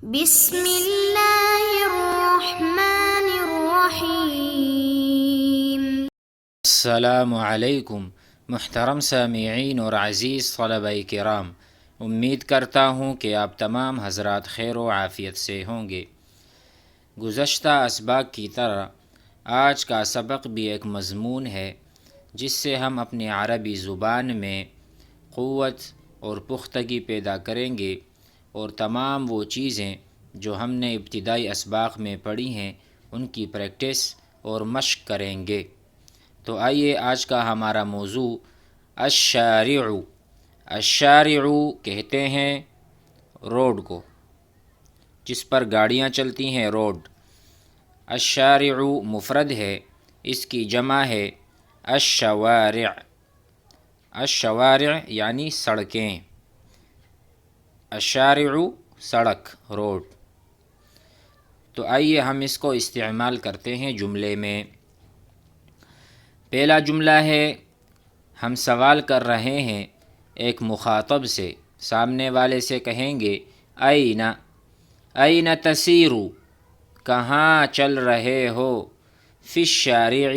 بسم اللہ الرحمن الرحیم۔ السلام علیکم محترم سامعین اور عزیز طلبہ کرام، امید کرتا ہوں کہ آپ تمام حضرات خیر و عافیت سے ہوں گے۔ گزشتہ اسباق کی طرح آج کا سبق بھی ایک مضمون ہے جس سے ہم اپنی عربی زبان میں قوت اور پختگی پیدا کریں گے اور تمام وہ چیزیں جو ہم نے ابتدائی اسباق میں پڑھی ہیں ان کی پریکٹس اور مشق کریں گے۔ تو آئیے آج کا ہمارا موضوع الشارع۔ الشارع کہتے ہیں روڈ کو، جس پر گاڑیاں چلتی ہیں، روڈ۔ الشارع مفرد ہے، اس کی جمع ہے الشوارع۔ الشوارع یعنی سڑکیں، الشارع سڑک، روڈ۔ تو آئیے ہم اس کو استعمال کرتے ہیں جملے میں۔ پہلا جملہ ہے، ہم سوال کر رہے ہیں ایک مخاطب سے، سامنے والے سے کہیں گے این، این تسیر، کہاں چل رہے ہو، فی الشارع،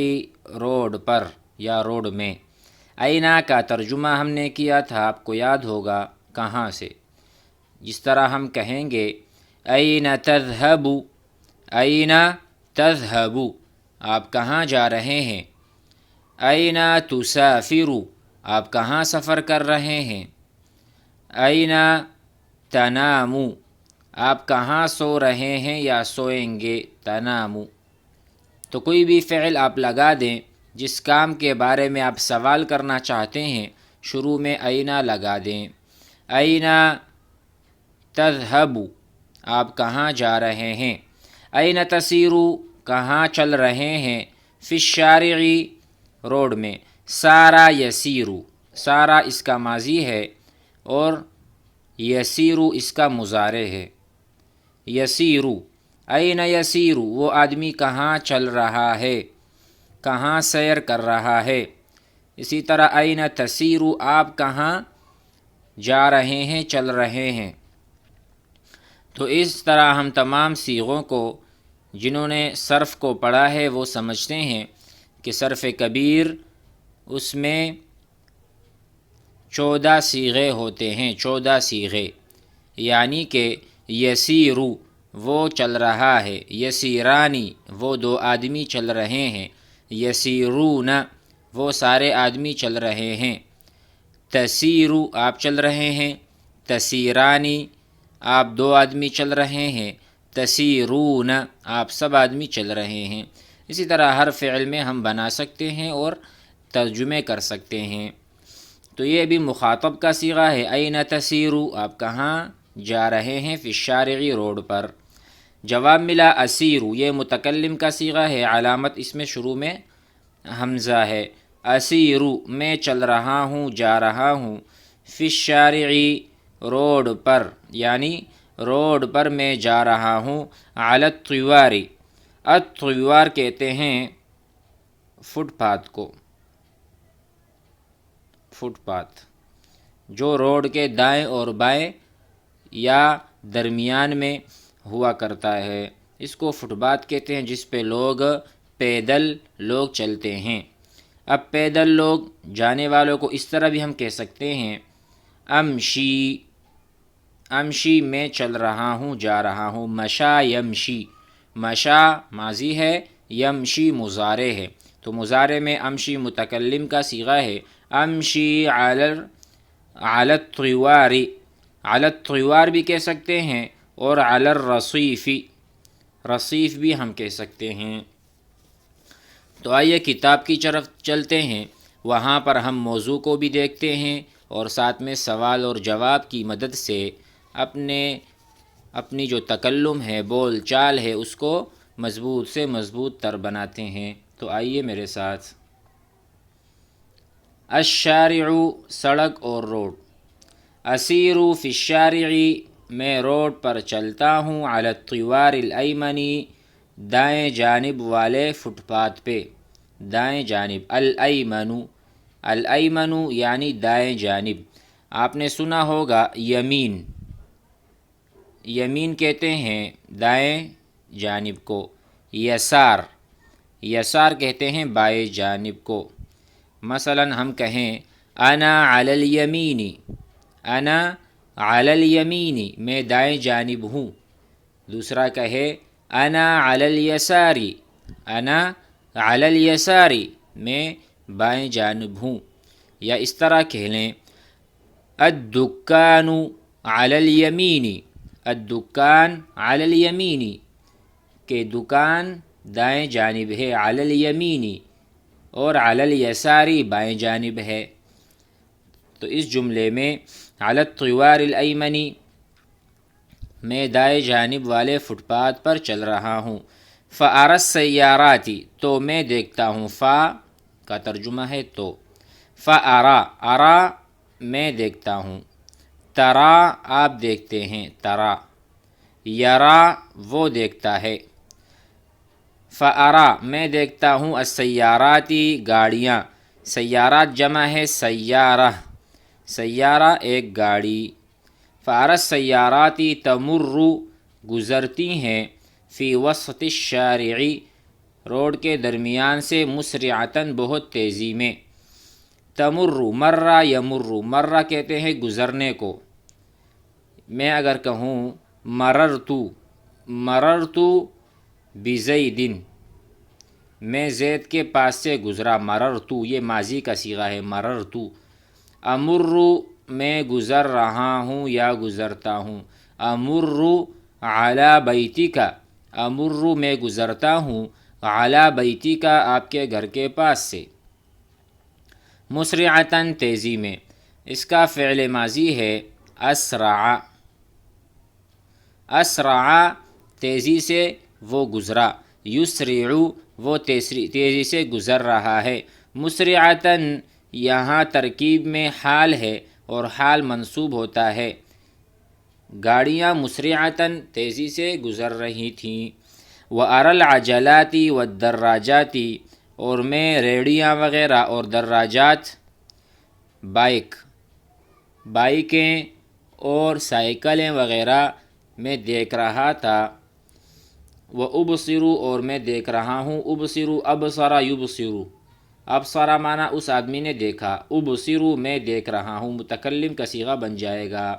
روڈ پر یا روڈ میں۔ این کا ترجمہ ہم نے کیا تھا، آپ کو یاد ہوگا، کہاں سے۔ جس طرح ہم کہیں گے این تذهب، این تذهب، آپ کہاں جا رہے ہیں۔ این تسافر، آپ کہاں سفر کر رہے ہیں۔ این تنام، آپ کہاں سو رہے ہیں یا سوئیں گے، تنام۔ تو کوئی بھی فعل آپ لگا دیں جس کام کے بارے میں آپ سوال کرنا چاہتے ہیں، شروع میں این لگا دیں۔ این تذهب، آپ کہاں جا رہے ہیں۔ این تسیر، کہاں چل رہے ہیں، فی الشارع، روڈ میں۔ سارا یسیر، سارا اس کا ماضی ہے اور یسیر اس کا مضارع ہے۔ یسیر، این یسیر، وہ آدمی کہاں چل رہا ہے، کہاں سیر کر رہا ہے۔ اسی طرح این تسیر، آپ کہاں جا رہے ہیں، چل رہے ہیں۔ تو اس طرح ہم تمام صیغوں کو، جنہوں نے صرف کو پڑھا ہے وہ سمجھتے ہیں کہ صرف کبیر اس میں 14 صیغے ہوتے ہیں، 14 صیغے، یعنی کہ یسیر، وہ چل رہا ہے، یسیرانی، وہ 2 آدمی چل رہے ہیں، یسیرون، وہ سارے آدمی چل رہے ہیں، تسیر، آپ چل رہے ہیں، تسیرانی، آپ 2 آدمی چل رہے ہیں، تسیرون، آپ سب آدمی چل رہے ہیں۔ اسی طرح ہر فعل میں ہم بنا سکتے ہیں اور ترجمے کر سکتے ہیں۔ تو یہ بھی مخاطب کا صیغہ ہے، این تسیر، آپ کہاں جا رہے ہیں، فی الشارع، روڈ پر۔ جواب ملا اسیر، یہ متکلم کا صیغہ ہے، علامت اس میں شروع میں حمزہ ہے۔ اسیر، میں چل رہا ہوں، جا رہا ہوں، فی الشارع، روڈ پر، یعنی روڈ پر میں جا رہا ہوں، علی الطوار، الطوار کہتے ہیں فٹ پاتھ کو، فٹ پاتھ جو روڈ کے دائیں اور بائیں یا درمیان میں ہوا کرتا ہے، اس کو فٹ پاتھ کہتے ہیں، جس پہ لوگ پیدل لوگ چلتے ہیں۔ اب پیدل لوگ جانے والوں کو اس طرح بھی ہم کہہ سکتے ہیں امشی، امشی، میں چل رہا ہوں، جا رہا ہوں، مشا یمشی، مشا ماضی ہے، یمشی مضارع ہے، تو مضارع میں امشی متکلم کا صیغہ ہے، امشی علی الطوار، علی الطوار بھی کہہ سکتے ہیں اور علی الرصیف، رصیف بھی ہم کہہ سکتے ہیں۔ تو آئیے کتاب کی طرف چلتے ہیں، وہاں پر ہم موضوع کو بھی دیکھتے ہیں اور ساتھ میں سوال اور جواب کی مدد سے اپنی جو تکلم ہے، بول چال ہے، اس کو مضبوط سے مضبوط تر بناتے ہیں۔ تو آئیے میرے ساتھ۔ الشارع، سڑک اور روڈ۔ اسیر فی الشارع، میں روڈ پر چلتا ہوں، علی الطوار الایمن، دائیں جانب والے فٹ پاتھ پہ، دائیں جانب، الایمن، الایمن یعنی دائیں جانب۔ آپ نے سنا ہوگا یمین، یمین کہتے ہیں دائیں جانب کو، یسار کہتے ہیں بائیں جانب کو۔ مثلا ہم کہیں انا علی الیمین، انا علی الیمین، میں دائیں جانب ہوں۔ دوسرا کہے انا علی الیسار، انا علی الیسار، میں بائیں جانب ہوں۔ یا اس طرح کہہ لیں الدکان علی الیمین، الدکان علی الیمین، کہ دکان دائیں جانب ہے، علی الیمین، اور علی الیسار بائیں جانب ہے۔ تو اس جملے میں علی الطوار الایمن، میں دائیں جانب والے فٹ پاتھ پر چل رہا ہوں۔ فأری السیارات، تو میں دیکھتا ہوں، فا کا ترجمہ ہے تو، فأری، ارا میں دیکھتا ہوں، ترا آپ دیکھتے ہیں، ترا، یرا وہ دیکھتا ہے۔ فأری میں دیکھتا ہوں، السیارات گاڑیاں، سیارات جمع ہے سیارہ، سیارہ ایک گاڑی۔ فأری السیارات تمر گزرتی ہیں، فی وسط الشارع روڈ کے درمیان سے، مسرعۃً بہت تیزی میں۔ تمر مرہ یمر، مرہ کہتے ہیں گزرنے کو۔ میں اگر کہوں مررت بزید، میں زید کے پاس سے گزرا، مررت یہ ماضی کا صیغہ ہے، مررت۔ امر میں گزر رہا ہوں یا گزرتا ہوں، امر علی بیتک، امر میں گزرتا ہوں، علی بیتک آپ کے گھر کے پاس سے، مسرعۃً تیزی میں۔ اس کا فعل ماضی ہے اسرع، اسرع تیزی سے وہ گزرا، یسرع وہ تیزی سے گزر رہا ہے۔ مسرعۃً یہاں ترکیب میں حال ہے اور حال منصوب ہوتا ہے، گاڑیاں مسرعۃً تیزی سے گزر رہی تھیں۔ وأری العجلات والدراجات، اور میں ریڑیاں وغیرہ اور دراجات بائکیں اور سائیکلیں وغیرہ میں دیکھ رہا تھا۔ وأبصر اور میں دیکھ رہا ہوں، ابصر ابصر یبصر، ابصر مانا اس آدمی نے دیکھا، ابصر میں دیکھ رہا ہوں، متکلم کا صیغہ بن جائے گا،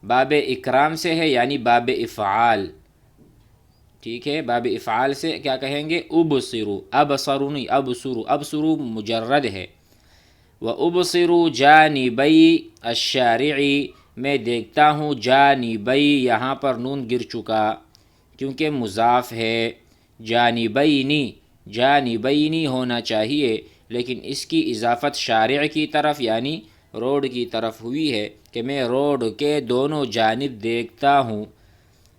باب اکرام سے ہے یعنی باب افعال، ٹھیک ہے، باب افعال سے کیا کہیں گے، ابصر، ابصر نہیں، ابصر، ابصر مجرد ہے۔ وأبصر جانبی الشارع، میں دیکھتا ہوں، جانبی یہاں پر نون گر چکا کیونکہ مضاف ہے، جانبینی ہونا چاہیے، لیکن اس کی اضافت شارع کی طرف یعنی روڈ کی طرف ہوئی ہے کہ میں روڈ کے دونوں جانب دیکھتا ہوں۔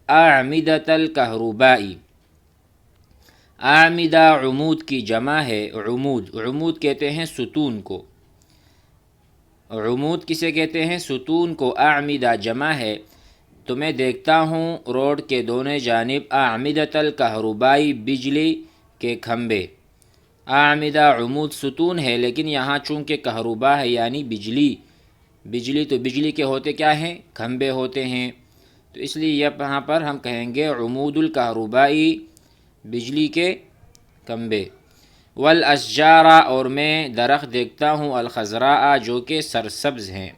اعمدۃ الکہرباء، اعمدہ عمود کی جمع ہے، عمود کہتے ہیں ستون کو، عمود کسے کہتے ہیں، ستون کو، اعمدہ جمع ہے۔ تو میں دیکھتا ہوں روڈ کے دونوں جانب، اعمدۃ الکہرباء بجلی کے کھمبے، اعمدہ عمود ستون ہے، لیکن یہاں چونکہ کہرباء ہے یعنی بجلی تو بجلی کے ہوتے کیا ہیں، کھمبے ہوتے ہیں، تو اس لیے یہاں پر ہم کہیں گے عمود الکہرباء بجلی کے کھمبے۔ والاشجار اور میں درخت دیکھتا ہوں، الخضراء جو کہ سرسبز ہیں،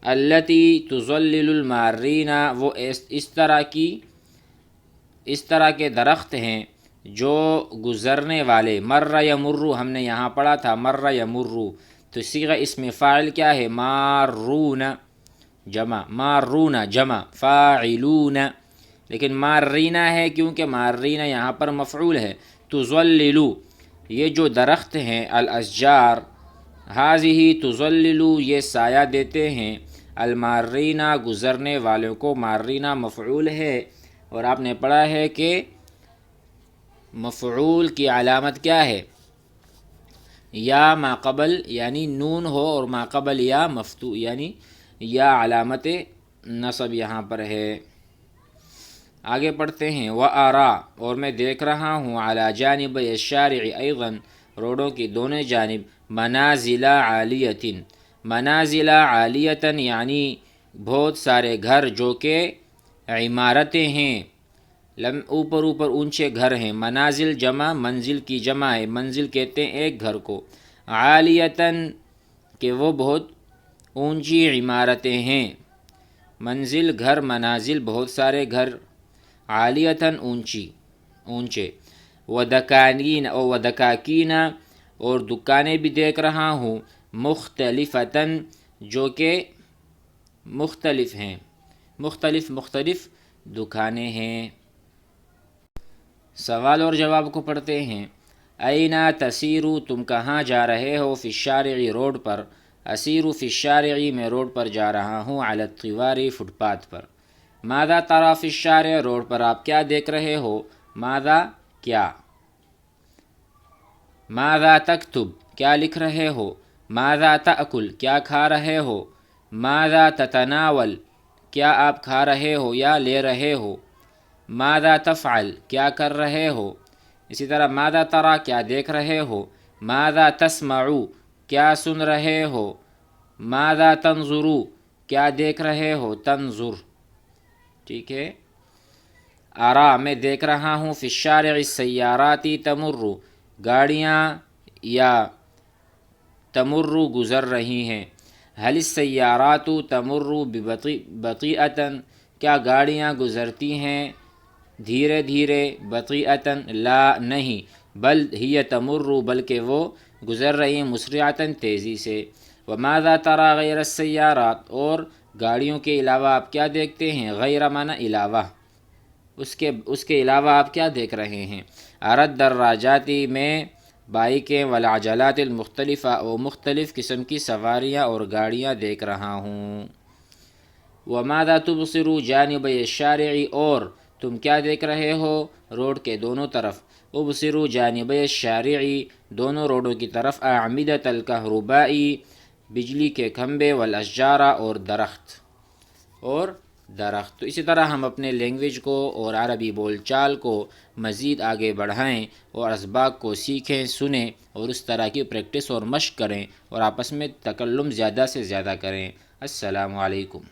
التی تظلل المارین وہ اس طرح کے درخت ہیں جو گزرنے والے، مر یمر ہم نے یہاں پڑھا تھا، مر یمر، تو صیغہ اسم فاعل کیا ہے، مارون جمع فاعلون، لیکن مارینا ہے کیونکہ مارینا یہاں پر مفعول ہے۔ تظلل یہ جو درخت ہیں، الاشجار ہذہ تظلل یہ سایہ دیتے ہیں، المارینا گزرنے والوں کو، مارینا مفعول ہے، اور آپ نے پڑھا ہے کہ مفعول کی علامت کیا ہے، یا ما قبل یعنی نون ہو اور ما قبل یا مفتوح یعنی یا علامت نصب یہاں پر ہے۔ آگے پڑھتے ہیں، وَأَرَى اور میں دیکھ رہا ہوں، عَلَى جانب الشارع ایضاً روڈوں کی دونوں جانب، منازل عالیۃ، منازل عالیۃ یعنی بہت سارے گھر جو کہ عمارتیں ہیں، اوپر اوپر اونچے گھر ہیں، منازل جمع منزل کی جمع ہے، منزل کہتے ہیں ایک گھر کو، عالیتاً کہ وہ بہت اونچی عمارتیں ہیں، منزل گھر منازل بہت سارے گھر، عالیتاً اونچے، ودکانین اور ودکاکین اور دکانیں بھی دیکھ رہا ہوں، مختلفتاً جو کہ مختلف ہیں، مختلف دکانیں ہیں۔ سوال اور جواب کو پڑھتے ہیں۔ اینا تسیرو تم کہاں جا رہے ہو، فی الشارع روڈ پر، اسیرو فی الشارع میں روڈ پر جا رہا ہوں، علی الطوار فٹ پاتھ پر۔ ماذا تری فی الشارع روڈ پر آپ کیا دیکھ رہے ہو، ماذا کیا، ماذا تکتب کیا لکھ رہے ہو، ماذا تأکل کیا کھا رہے ہو، ماذا تتناول کیا آپ کھا رہے ہو یا لے رہے ہو، ماذا تفعل کیا کر رہے ہو، اسی طرح ماذا تری کیا دیکھ رہے ہو، ماذا تسمع کیا سن رہے ہو، ماذا تنظر کیا دیکھ رہے ہو، تنظر، ٹھیک ہے۔ ارا میں دیکھ رہا ہوں، فی الشارع السیارات تمر گاڑیاں یا تمر گزر رہی ہیں، هل السیارات تمر بطیئۃ کیا گاڑیاں گزرتی ہیں دھیرے دھیرے، بطیئۃ لا نہیں، بل ہی تمر بلکہ وہ گزر رہی ہیں مسرعۃ تیزی سے۔ وماذا تری غیر السیارات اور گاڑیوں کے علاوہ آپ کیا دیکھتے ہیں، غیر معنی علاوہ، اس کے علاوہ آپ کیا دیکھ رہے ہیں، ارد دراجاتی میں بائکیں، والعجلات المختلفہ اور مختلف قسم کی سواریاں اور گاڑیاں دیکھ رہا ہوں۔ وماذا تبصر جانب الشارع اور تم کیا دیکھ رہے ہو روڈ کے دونوں طرف، ابصر جانب الشارع دونوں روڈوں کی طرف، اعمدۃ الکہرباء بجلی کے کھمبے، والاشجار اور درخت۔ تو اسی طرح ہم اپنے لینگویج کو اور عربی بول چال کو مزید آگے بڑھائیں اور اسباق کو سیکھیں، سنیں اور اس طرح کی پریکٹس اور مشق کریں اور آپس میں تکلم زیادہ سے زیادہ کریں۔ السلام علیکم۔